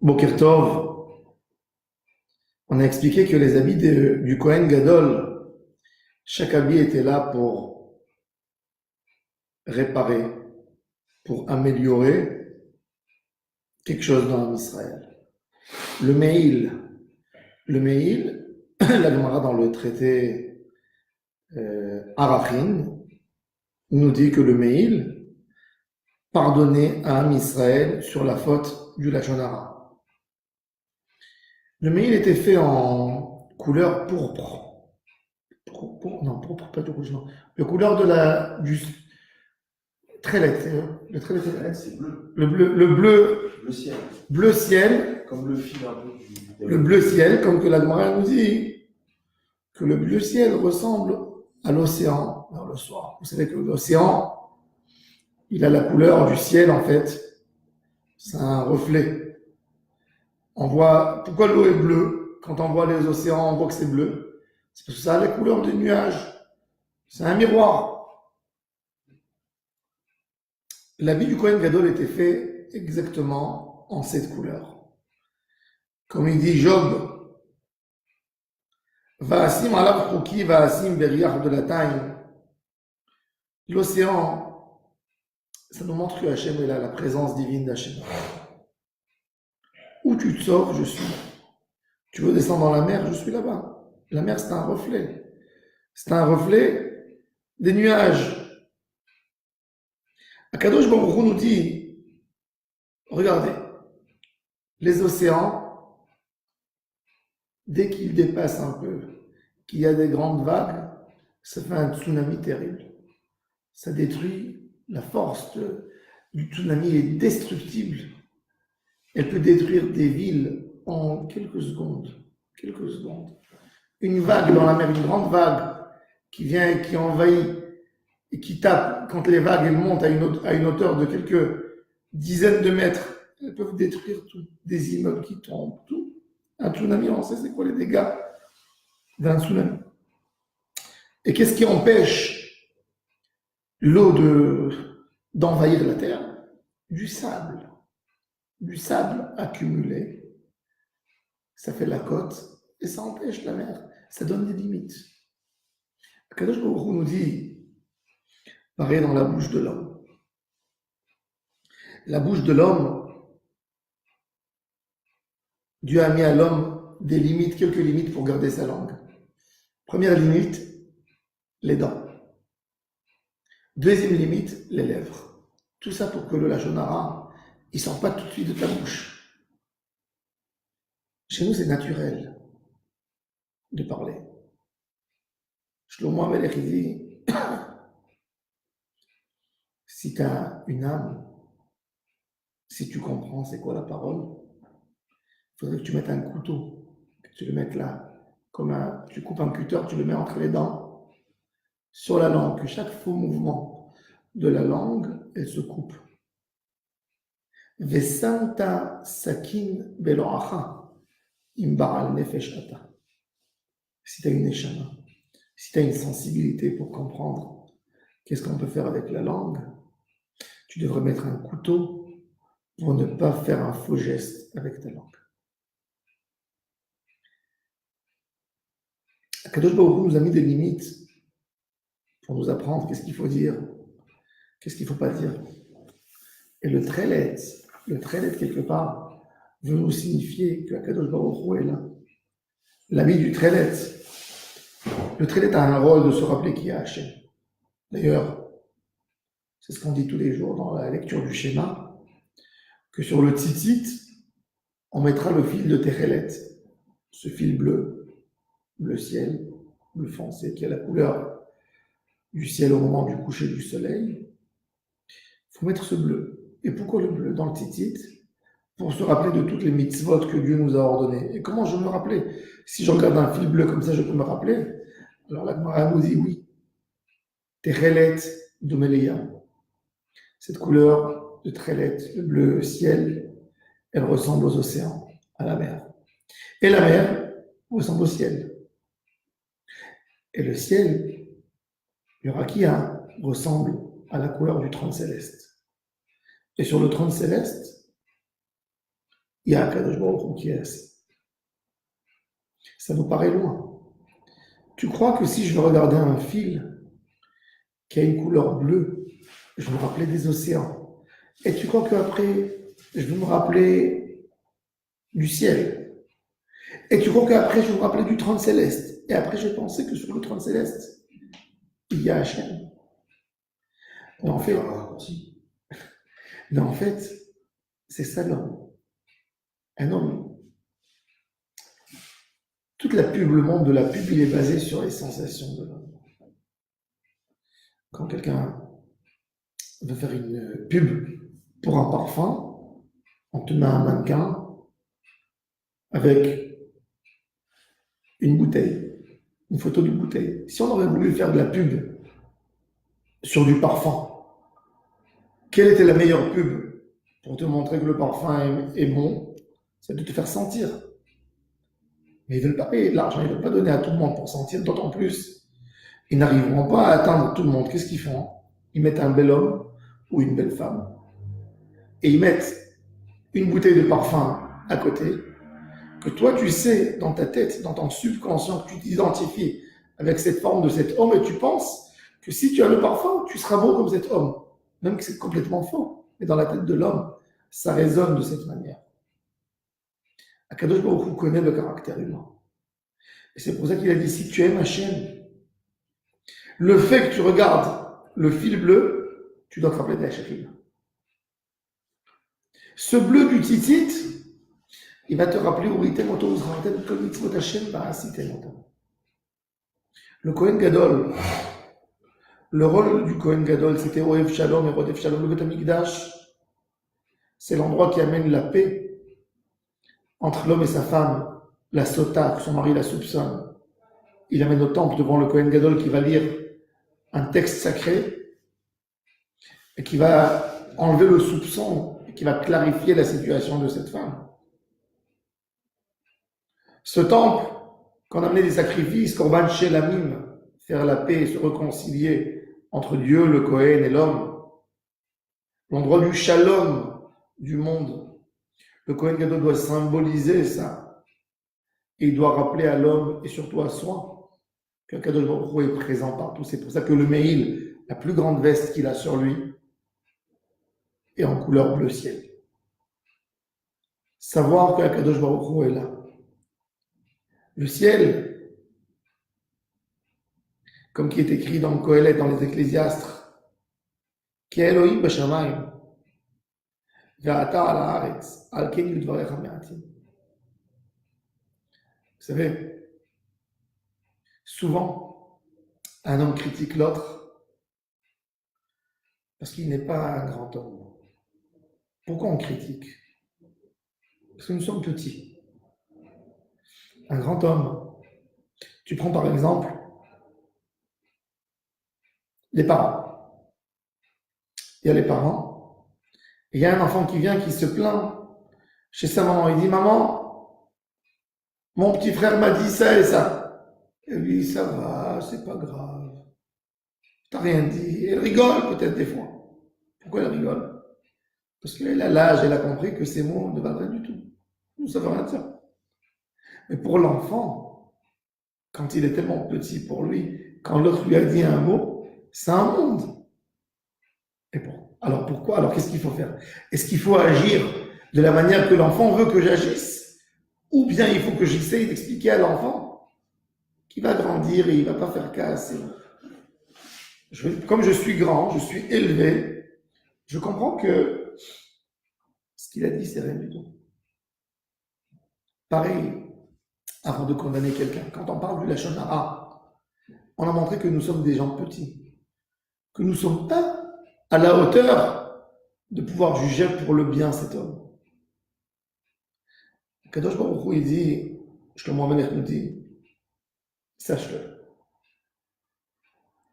Boker Tov, on a expliqué que les habits du Kohen Gadol, chaque habit était là pour réparer, pour améliorer quelque chose dans Israël. Le Meil, la Gemara dans le traité Arachin nous dit que le Meil pardonnait à Am Israël sur la faute du Lachon Hara. Le Meil était fait en couleur pourpre. Non, pourpre, pas de rouge, non. La couleur du trélet. Le trélet, c'est bleu. Le bleu. Le ciel. Bleu ciel. Comme le fil un peu du... Le bleu ciel, comme que la Gemara nous dit, que le bleu ciel ressemble à l'océan vers le soir. Vous savez que l'océan, il a la couleur du ciel, en fait. C'est un reflet. On voit, pourquoi l'eau est bleue? Quand on voit les océans, on voit que c'est bleu. C'est parce que ça a la couleur des nuages. C'est un miroir. L'habit du Kohen Gadol était fait exactement en cette couleur. Comme il dit Job, Va'asim alav chuki va'asim beriach de la taille. L'océan, ça nous montre que Hachem est là, la présence divine d'Hachem. Où tu te sors, je suis. Tu veux descendre dans la mer, je suis là-bas. La mer, c'est un reflet. C'est un reflet des nuages. Akadosh Baruch Hu nous dit, regardez, les océans, dès qu'ils dépassent un peu, qu'il y a des grandes vagues, ça fait un tsunami terrible. Ça détruit, la force du tsunami est destructible. Elle peut détruire des villes en quelques secondes. Quelques secondes. Une vague dans la mer, une grande vague qui vient et qui envahit et qui tape, quand les vagues elles montent à une hauteur de quelques dizaines de mètres, elles peuvent détruire tout. Des immeubles qui tombent, tout. Un tsunami, on sait c'est quoi les dégâts d'un tsunami. Et qu'est-ce qui empêche l'eau d'envahir la terre? Du sable. Du sable accumulé. Ça fait la côte et ça empêche la mer. Ça donne des limites. Akadosh Baruch Hu nous dit, pareil dans la bouche de l'homme. La bouche de l'homme, Dieu a mis à l'homme des limites, quelques limites pour garder sa langue. Première limite, les dents. Deuxième limite, les lèvres. Tout ça pour que le Lachon Hara, il ne sort pas tout de suite de ta bouche. Chez nous, c'est naturel de parler. Shlomo Amelech dit, si tu as une âme, si tu comprends c'est quoi la parole, il faudrait que tu mettes un couteau, que tu le mettes là, tu coupes un cutter, tu le mets entre les dents, sur la langue, que chaque faux mouvement de la langue, elle se coupe. Vesanta sakin beloacha imbaral nefesh ata. Si tu as une neshama, si tu as une sensibilité pour comprendre qu'est-ce qu'on peut faire avec la langue, tu devrais mettre un couteau pour ne pas faire un faux geste avec ta langue. Akadosh Baruch Hu nous a mis des limites pour nous apprendre qu'est-ce qu'il faut dire, qu'est-ce qu'il ne faut pas dire. Et le trélet quelque part, veut nous signifier que Akadosh Baruch Hu est là. L'ami du trélet. Le trélet a un rôle de se rappeler qui est Hachem. D'ailleurs, c'est ce qu'on dit tous les jours dans la lecture du schéma, que sur le tzitzit, on mettra le fil de Techelet, ce fil bleu ciel, bleu foncé, qui a la couleur du ciel au moment du coucher du soleil. Il faut mettre ce bleu. Et pourquoi le bleu dans le tzitzit? Pour se rappeler de toutes les mitzvot que Dieu nous a ordonnées. Et comment je me rappeler? Si je regarde un fil bleu comme ça, je peux me rappeler. Alors la Gemara nous dit oui. Techelet d'Omelia. Cette couleur de Techelet, le bleu ciel, elle ressemble aux océans, à la mer. Et la mer ressemble au ciel. Et le ciel, le rakia, ressemble à la couleur du trône céleste. Et sur le trône céleste, il y a un Kadosh Baruch Hu qui est assis. Ça nous paraît loin. Tu crois que si je veux regarder un fil qui a une couleur bleue, je vais me rappeler des océans. Et tu crois qu'après, je vais me rappeler du ciel. Et tu crois qu'après, je vais me rappeler du trône céleste. Et après, je vais penser que sur le trône céleste, il y a Hachem. Mais en fait, c'est ça l'homme. Un homme. Toute la pub, le monde de la pub, il est basé sur les sensations de l'homme. Quand quelqu'un veut faire une pub pour un parfum, on te met un mannequin avec une bouteille, une photo d'une bouteille. Si on aurait voulu faire de la pub sur du parfum, quelle était la meilleure pub pour te montrer que le parfum est bon? C'est de te faire sentir. Mais ils ne veulent pas payer de l'argent, ils ne veulent pas donner à tout le monde pour sentir, d'autant plus. Ils n'arriveront pas à atteindre tout le monde. Qu'est-ce qu'ils font? Ils mettent un bel homme ou une belle femme et ils mettent une bouteille de parfum à côté que toi tu sais dans ta tête, dans ton subconscient, que tu t'identifies avec cette forme de cet homme et tu penses que si tu as le parfum, tu seras beau comme cet homme. Même que c'est complètement faux. Mais dans la tête de l'homme, ça résonne de cette manière. Akadosh Baruch Hu connaît le caractère humain. Et c'est pour ça qu'il a dit, si tu aimes Hachem, le fait que tu regardes le fil bleu, tu dois te rappeler d'Hachem. Ce bleu du titit, il va te rappeler le Kohen Gadol. Le rôle du Kohen Gadol, c'était Oev Shalom et Rodef Shalom. Le Beth Amikdash, c'est l'endroit qui amène la paix entre l'homme et sa femme, la sota, que son mari la soupçonne. Il amène au temple devant le Kohen Gadol qui va lire un texte sacré et qui va enlever le soupçon et qui va clarifier la situation de cette femme. Ce temple, qu'on amenait des sacrifices, Korban Shelamim, faire la paix et se réconcilier entre Dieu, le Kohen et l'homme, l'endroit du Shalom du monde. Le Kohen Gadol doit symboliser ça. Et il doit rappeler à l'homme et surtout à soi que Kadosh Baruch Hu est présent partout. C'est pour ça que le Meil, la plus grande veste qu'il a sur lui, est en couleur bleu ciel. Savoir que Kadosh Baruch Hu est là. Le ciel, comme qui est écrit dans Kohelet, dans les Ecclésiastes, qui est Elohim b'shamayim, ve'ata al haaretz, al ken yudvarecha me'atim. Vous savez, souvent, un homme critique l'autre parce qu'il n'est pas un grand homme. Pourquoi on critique? Parce que nous sommes petits. Un grand homme, tu prends par exemple les parents. Il y a les parents, et il y a un enfant qui vient qui se plaint chez sa maman. Il dit, maman, mon petit frère m'a dit ça et ça. Et lui, ça va, c'est pas grave. T'as rien dit. Elle rigole peut-être des fois. Pourquoi elle rigole? Parce qu'elle a l'âge, elle a compris que ces mots ne valent rien du tout. Nous, ça veut rien dire. Mais pour l'enfant, quand il est tellement petit pour lui, quand l'autre lui a dit un mot, c'est un monde. Et bon, alors pourquoi? Alors qu'est-ce qu'il faut faire? Est-ce qu'il faut agir de la manière que l'enfant veut que j'agisse? Ou bien il faut que j'essaye d'expliquer à l'enfant qu'il va grandir et il ne va pas faire casse. Comme je suis grand, je suis élevé, je comprends que ce qu'il a dit, c'est rien du tout. Pareil, avant de condamner quelqu'un, quand on parle du Lachon Hara, on a montré que nous sommes des gens petits, que nous ne sommes pas à la hauteur de pouvoir juger pour le bien cet homme. Kadosh Baruch Hu, il dit, Shlomo HaMelech nous dit, sache-le,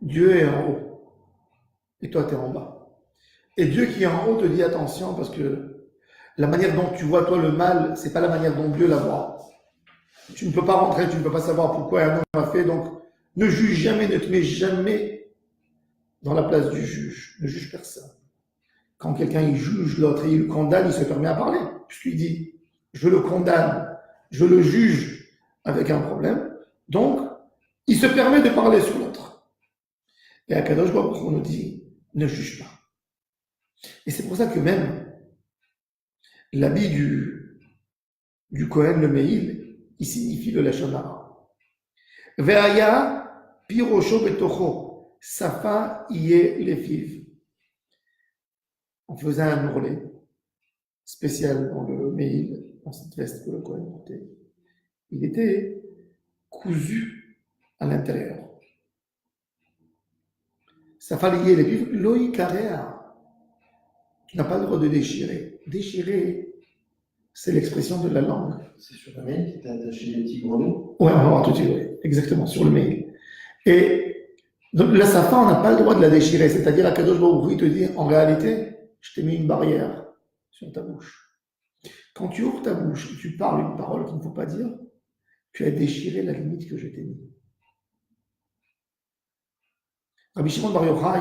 Dieu est en haut, et toi tu es en bas. Et Dieu qui est en haut te dit attention, parce que la manière dont tu vois toi le mal, c'est pas la manière dont Dieu la voit. Tu ne peux pas rentrer, tu ne peux pas savoir pourquoi un homme a fait, donc ne juge jamais, ne te mets jamais dans la place du juge, ne juge personne. Quand quelqu'un il juge l'autre et il le condamne, il se permet à parler, puisqu'il dit je le condamne, je le juge avec un problème. Donc, il se permet de parler sur l'autre. Et Akadosh Baruch Hu nous dit, ne juge pas. Et c'est pour ça que même l'habit du Kohen le Meil, il signifie le Lashon Hara. Ve'aya pirosho betocho, safa iye lefiv. On faisait un ourlet spécial dans le Meil, dans cette veste que le Kohen portait. Il était cousu à l'intérieur. Safa iye lefiv, loi karea. Tu n'as pas le droit de déchirer. Déchirer, c'est l'expression de la langue. C'est sur le mail qui t'a attaché les petits grenouilles. Ouais, on va voir tout de suite, oui. Exactement, sur le mail. Et donc, la safa, on n'a pas le droit de la déchirer. C'est-à-dire, Akadosh Baruch Hu te dit, en réalité, je t'ai mis une barrière sur ta bouche. Quand tu ouvres ta bouche et tu parles une parole qu'il ne faut pas dire, tu as déchiré la limite que je t'ai mise. Rabbi Shimon Bar Yochai,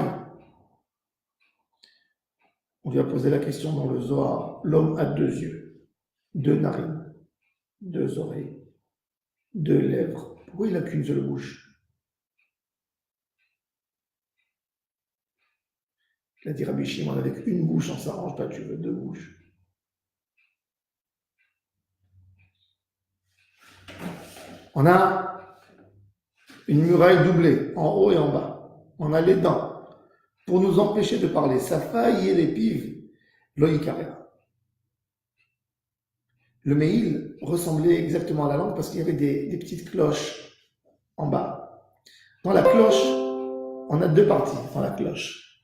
on lui a posé la question dans le Zohar. L'homme a 2 yeux, 2 narines, 2 oreilles, 2 lèvres. Pourquoi il n'a qu'une seule bouche? Il a dit Rabbi Shimon, avec une bouche, on ne s'arrange pas, tu veux 2 bouches. On a une muraille doublée, en haut et en bas. On a les dents pour nous empêcher de parler. Safa et les pives, loïkarera. Le Meil ressemblait exactement à la langue parce qu'il y avait des petites cloches en bas. Dans la cloche, on a 2 parties dans la cloche.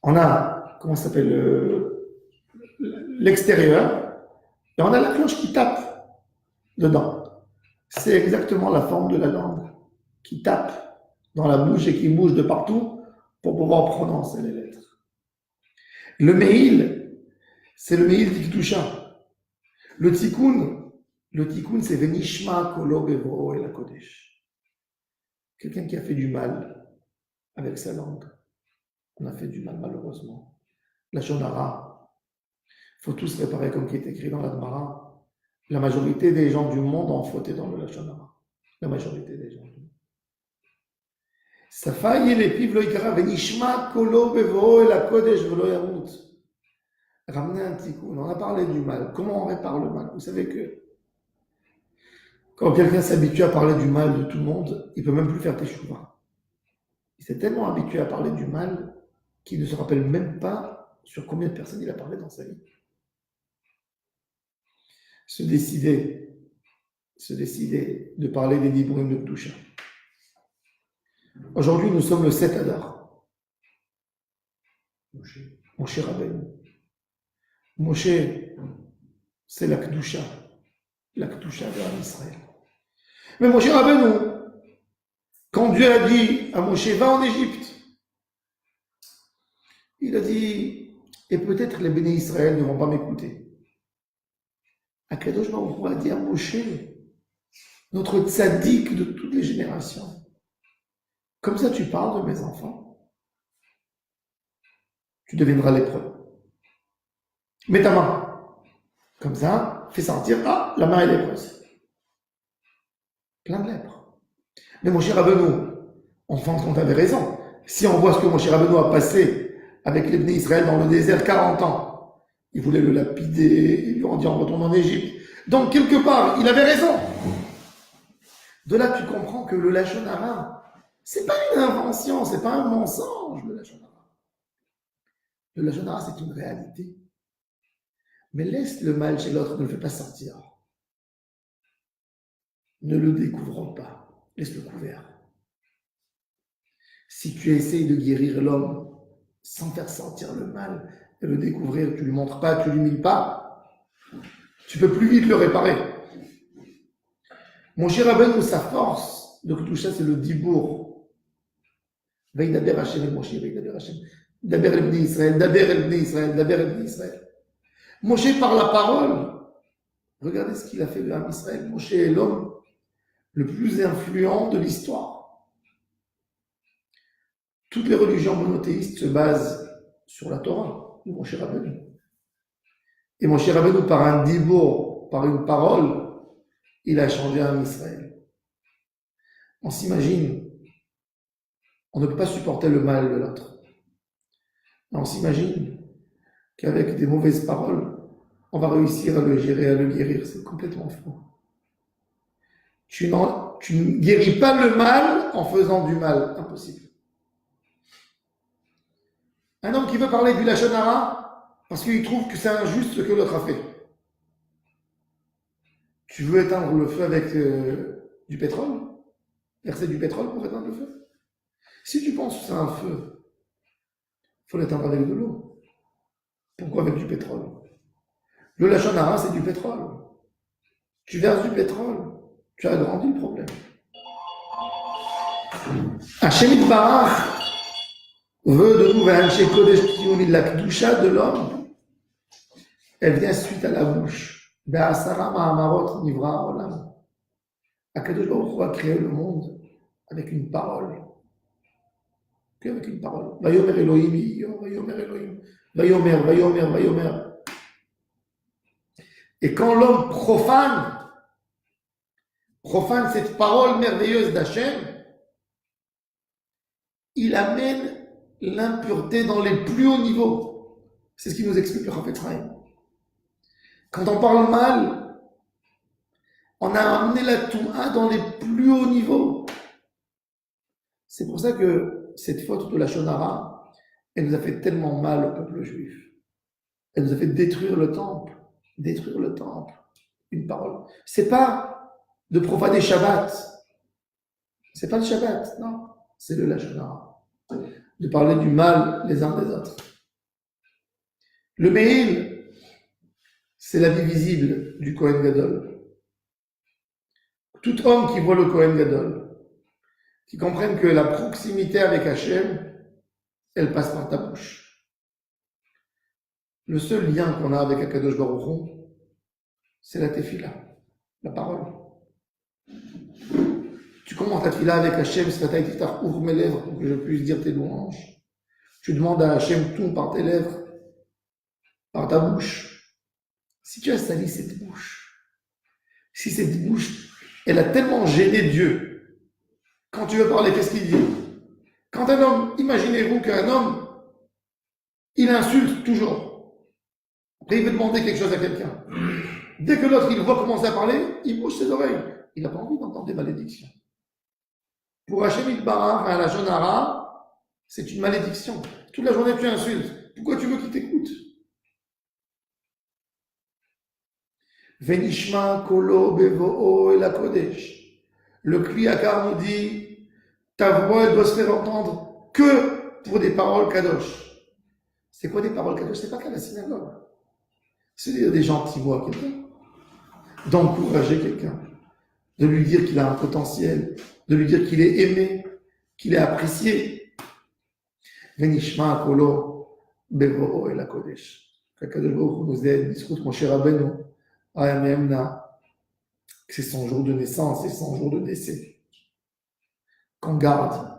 On a, comment ça s'appelle, l'extérieur, et on a la cloche qui tape dedans. C'est exactement la forme de la langue qui tape dans la bouche et qui bouge de partout pour pouvoir prononcer les lettres. Le Meil, c'est le Meil d'Ikdusha. Le Tikkun, c'est Venishma Kolo Bevro et la Kodesh. Quelqu'un qui a fait du mal avec sa langue. On a fait du mal, malheureusement. La Shonara, il faut tous réparer comme qui est écrit dans la Gemara. La majorité des gens du monde ont fauté dans le Lashon Hara. La majorité des gens du monde. Safa les piv lo ikara venishma kolo bevo et la kodesh velo yamut. Ramener un tikkun. On a parlé du mal. Comment on répare le mal? Vous savez que quand quelqu'un s'habitue à parler du mal de tout le monde, il ne peut même plus faire teshuva. Il s'est tellement habitué à parler du mal qu'il ne se rappelle même pas sur combien de personnes il a parlé dans sa vie. Se décider de parler des Dibourim de Kedusha. Aujourd'hui, nous sommes le 7 Adar. Moshe Rabbeinu. Moshe, c'est la Kedusha de Israël. Mais Moshe Rabbeinu, quand Dieu a dit à Moshe, va en Égypte, il a dit, et peut-être les bénis Israël ne vont pas m'écouter. Akadosh Baruch Hu a dit à Moshe, notre tzaddik de toutes les générations, comme ça tu parles de mes enfants, tu deviendras lépreux. Mets ta main. Comme ça, fais sentir, la main est lépreuse. Plein de lèpre. Mais Moshe Rabbeinu, on pense qu'on avait raison. Si on voit ce que Moshe Rabbeinu a passé avec les bénis Israël dans le désert 40 ans, ils voulaient le lapider, ils lui ont dit on retourne en Égypte. Donc, quelque part, il avait raison. De là, tu comprends que le Lashon Hara, c'est pas une invention, c'est pas un mensonge, le Lashon Hara. Le Lashon Hara, c'est une réalité. Mais laisse le mal chez l'autre, ne le fais pas sortir. Ne le découvre pas, laisse-le couvert. Si tu essayes de guérir l'homme sans faire sortir le mal et le découvrir, tu ne lui montres pas, tu ne l'humilies pas, tu peux plus vite le réparer. Mon cher Rabbeinu, sa force de Kedusha, c'est le dibour. Vaïdaber Hashem et Moshe, Vaïdaber Hashem. Daber el Bnei Israël, Daber el Bnei Israël, Daber el Bnei Israël. Moshe par la parole. Regardez ce qu'il a fait de l'âme Israël. Moshe est l'homme le plus influent de l'histoire. Toutes les religions monothéistes se basent sur la Torah, de Moshe Rabbeinu. Et Moshe Rabbeinu, par un dibour par une parole, il a changé un Israël. On s'imagine, on ne peut pas supporter le mal de l'autre. On s'imagine qu'avec des mauvaises paroles, on va réussir à le gérer, à le guérir. C'est complètement faux. Tu ne guéris pas le mal en faisant du mal. Impossible. Un homme qui veut parler du Lachon Hara parce qu'il trouve que c'est injuste ce que l'autre a fait. Tu veux éteindre le feu avec du pétrole? Verser du pétrole pour éteindre le feu? Si tu penses que c'est un feu, il faut l'éteindre avec de l'eau. Pourquoi avec du pétrole? Le Lachon Hara, c'est du pétrole. Tu verses du pétrole, tu as agrandi le problème. Hachem Yitbarach veut de nous vers Kodesh la Kedusha de l'homme. Elle vient suite à la bouche. Be'asara ma'amarot nivra olam. Akadosh Baruch Hu a créé le monde avec une parole. Qu'avec une parole. Vayomer Elohim, Vayomer Elohim, Vayomer. Et quand l'homme profane cette parole merveilleuse d'Hachem, il amène l'impureté dans les plus hauts niveaux. C'est ce qui nous explique le Chafetz Chaim. Quand on parle mal, on a amené la Touma dans les plus hauts niveaux. C'est pour ça que cette faute de la Lachon Hara, elle nous a fait tellement mal au peuple juif. Elle nous a fait détruire le temple. Une parole. C'est pas de profaner Shabbat. C'est pas le Shabbat, non. C'est le Lachon Hara. De parler du mal les uns des autres. Le Meil, c'est la vie visible du Kohen Gadol. Tout homme qui voit le Kohen Gadol, qui comprenne que la proximité avec Hachem, elle passe par ta bouche. Le seul lien qu'on a avec Akadosh Baruch Hu, c'est la tefila, la parole. Tu commences ta tefila avec Hachem, Sfatay Tiftach, ouvre mes lèvres pour que je puisse dire tes louanges. Tu demandes à Hachem tout par tes lèvres, par ta bouche. Si tu as sali cette bouche, si cette bouche, elle a tellement gêné Dieu, quand tu veux parler, qu'est-ce qu'il dit? Quand un homme, imaginez-vous qu'un homme, il insulte toujours. Après, il veut demander quelque chose à quelqu'un. Dès que l'autre, il voit commencer à parler, il bouge ses oreilles. Il n'a pas envie d'entendre des malédictions. Pour Hachem Yitbarach, à la Lachon Hara, c'est une malédiction. Toute la journée, tu insultes. Pourquoi tu veux qu'il t'écoute? Venishma kolo bevo'o el hakodesh. Le Kliyakar nous dit, ta voix elle doit se faire entendre que pour des paroles kadosh. C'est quoi des paroles kadosh? C'est pas qu'à la synagogue. C'est dire des gentils mots à quelqu'un, d'encourager quelqu'un, de lui dire qu'il a un potentiel, de lui dire qu'il est aimé, qu'il est apprécié. Venishma kolo bevo'o el hakodesh. Qu'Akadosh Baruch Hu nous aide, discute mon cher Rabbeinu, c'est son jour de naissance et son jour de décès. Qu'on garde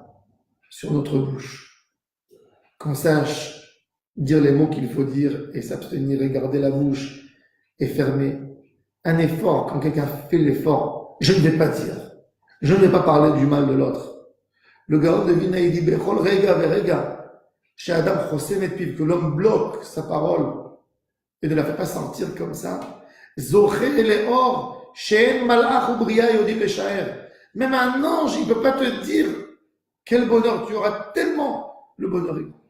sur notre bouche, qu'on sache dire les mots qu'il faut dire et s'abstenir et garder la bouche et fermer. Un effort, quand quelqu'un fait l'effort, je ne vais pas dire, je ne vais pas parler du mal de l'autre. Le Gaon de Vina, il dit, Bechol rega verega, chez Adam Chosem et Piv, que l'homme bloque sa parole et ne la fait pas sentir comme ça. Même un ange, il ne peut pas te dire quel bonheur tu auras, tellement le bonheur est grand.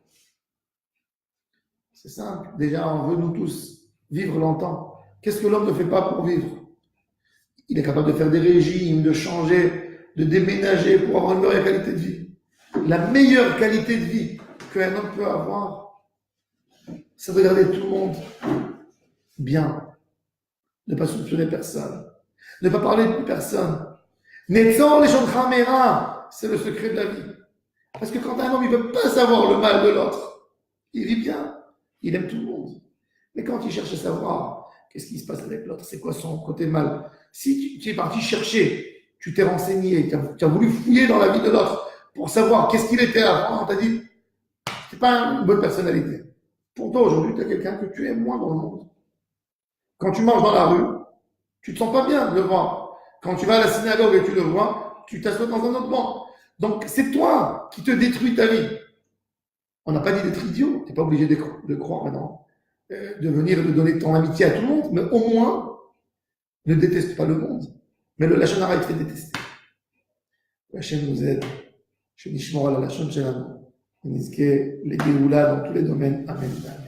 C'est simple. Déjà, on veut nous tous vivre longtemps. Qu'est-ce que l'homme ne fait pas pour vivre? Il est capable de faire des régimes, de changer, de déménager pour avoir une meilleure qualité de vie. La meilleure qualité de vie qu'un homme peut avoir, c'est de regarder tout le monde bien. Ne pas soupçonner personne, ne pas parler de personne. Netzor les Chamera, c'est le secret de la vie. Parce que quand un homme ne peut pas savoir le mal de l'autre, il vit bien, il aime tout le monde. Mais quand il cherche à savoir qu'est-ce qui se passe avec l'autre, c'est quoi son côté mal, si tu es parti chercher, tu t'es renseigné, tu as voulu fouiller dans la vie de l'autre pour savoir qu'est-ce qu'il était avant, on t'a dit, c'est pas une bonne personnalité. Pour toi, aujourd'hui, tu as quelqu'un que tu aimes moins dans le monde. Quand tu marches dans la rue, Tu te sens pas bien de le voir. Quand tu vas à la synagogue et tu le vois, tu t'assois dans un autre banc. Donc, c'est toi qui te détruis ta vie. On n'a pas dit d'être idiot. Tu n'es pas obligé de croire maintenant, de venir de donner ton amitié à tout le monde, mais au moins, ne déteste pas le monde. Mais le Lachon Hara, il te fait détester. Hachem nous aide. שנשמור על הלשון שלנו, ונזכה לגאולה dans tous les domaines. Amen.